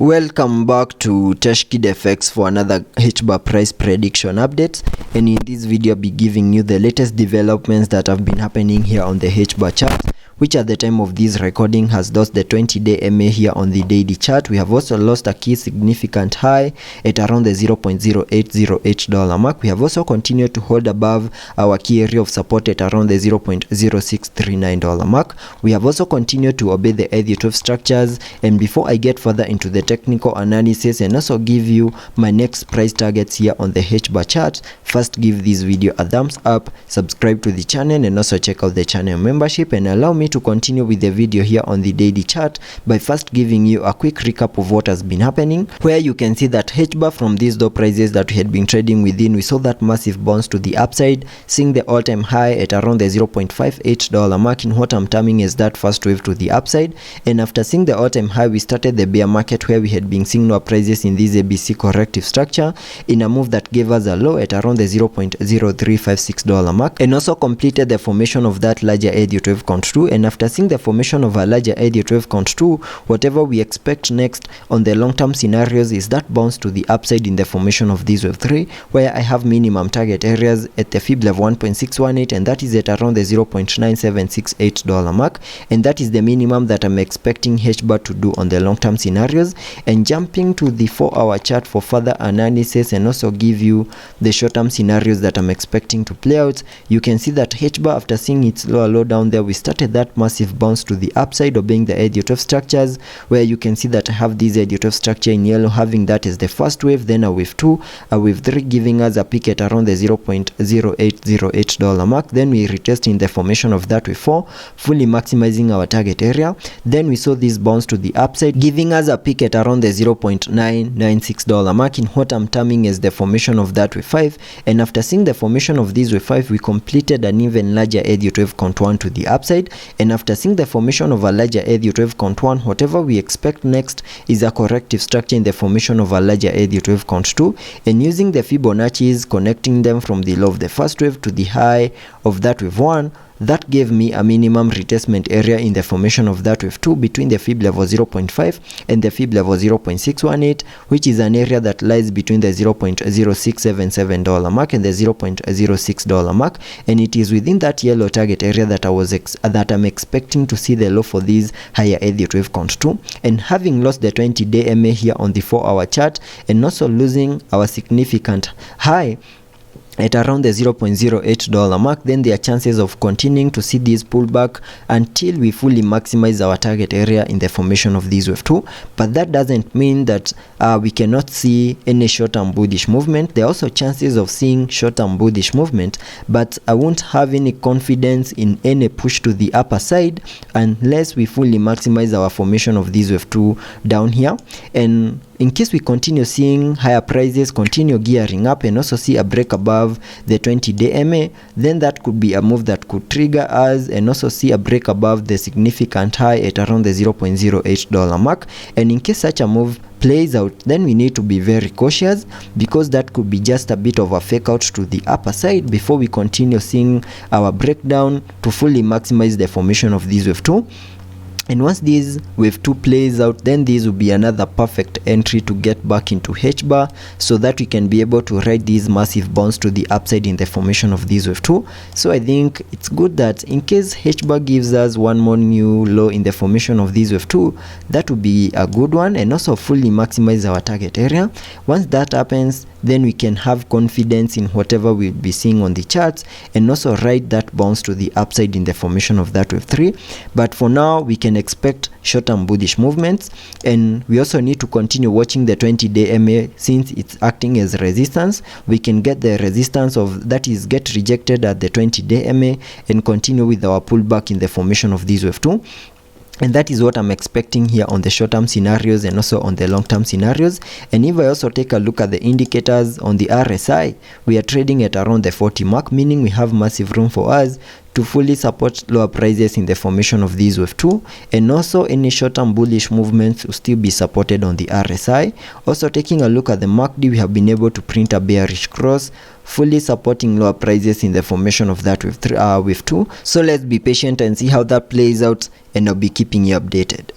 Welcome back to TechKidFX for another Hbar price prediction update, and in this video I'll be giving you the latest developments that have been happening here on the Hbar chart, which at the time of this recording has lost the 20-day MA here on the daily chart. We have also lost a key significant high at around the $0.0808 mark. We have also continued to hold above our key area of support at around the $0.0639 mark. We have also continued to obey the Elliot structures, and before I get further into the technical analysis and also give you my next price targets here on the Hbar chart, first give this video a thumbs up, subscribe to the channel, and also check out the channel membership, and allow me to continue with the video here on the daily chart by first giving you a quick recap of what has been happening, where you can see that Hbar, from these low prices that we had been trading within, we saw that massive bounce to the upside, seeing the all-time high at around the $0.58 mark in what I'm terming as that first wave to the upside. And after seeing the all-time high, we started the bear market, where we had been seeing lower prices in this ABC corrective structure in a move that gave us a low at around the $0.0356 mark, and also completed the formation of that larger Elliott wave count 2. And after seeing the formation of a larger Elliott wave count 2, whatever we expect next on the long-term scenarios is that bounce to the upside in the formation of this wave 3, where I have minimum target areas at the fib level 1.618, and that is at around the $0.9768 mark, and that is the minimum that I'm expecting Hbar to do on the long-term scenarios. And jumping to the 4-hour chart for further analysis and also give you the short-term scenarios that I'm expecting to play out, you can see that Hbar, after seeing its lower low down there, we started that massive bounce to the upside, obeying the Elliott wave structures, where you can see that I have this Elliott wave structure in yellow, having that as the first wave, then a wave 2, a wave 3, giving us a peak at around the $0.0808 mark. Then we retest in the formation of that wave 4, fully maximizing our target area. Then we saw this bounce to the upside, giving us a peak at around the $0.996 mark in what I'm terming as the formation of that wave 5. And after seeing the formation of this wave 5, we completed an even larger Elliott wave count 1 to the upside. And after seeing the formation of a larger Elliott wave count 1, whatever we expect next is a corrective structure in the formation of a larger Elliott wave count 2, and using the Fibonacci's, connecting them from the low of the first wave to the high of that wave 1, that gave me a minimum retestment area in the formation of that wave 2 between the fib level 0.5 and the fib level 0.618, which is an area that lies between the $0.0677 mark and the $0.06 mark, and it is within that yellow target area that I'm expecting to see the low for this higher Elliott wave count 2. And having lost the 20-day MA here on the 4-hour chart, and also losing our significant high at around the $0.08 mark, then there are chances of continuing to see this pullback until we fully maximize our target area in the formation of this wave 2. But that doesn't mean that we cannot see any short-term bullish movement. There are also chances of seeing short-term bullish movement, but I won't have any confidence in any push to the upper side unless we fully maximize our formation of this wave 2 down here. And in case we continue seeing higher prices continue gearing up and also see a break above the 20-day MA, then that could be a move that could trigger us and also see a break above the significant high at around the $0.08 mark. And in case such a move plays out, then we need to be very cautious, because that could be just a bit of a fake out to the upper side before we continue seeing our breakdown to fully maximize the formation of this wave 2. And once this wave 2 plays out, then this will be another perfect entry to get back into Hbar, so that we can be able to ride this massive bounce to the upside in the formation of this wave 2. So I think it's good that in case Hbar gives us one more new low in the formation of this wave 2, that will be a good one, and also fully maximize our target area. Once that happens, then we can have confidence in whatever we'll be seeing on the charts, and also ride that bounce to the upside in the formation of that wave 3. But for now, we can expect short-term bullish movements, and we also need to continue watching the 20-day MA, since it's acting as resistance. We can get the resistance of that is get rejected at the 20-day MA and continue with our pullback in the formation of this wave 2. And that is what I'm expecting here on the short-term scenarios and also on the long-term scenarios. And if I also take a look at the indicators on the RSI, we are trading at around the 40 mark, meaning we have massive room for us to fully support lower prices in the formation of this wave 2, and also any short-term bullish movements will still be supported on the RSI. Also taking a look at the MACD, we have been able to print a bearish cross, fully supporting lower prices in the formation of that wave 2. So let's be patient and see how that plays out, and I'll be keeping you updated.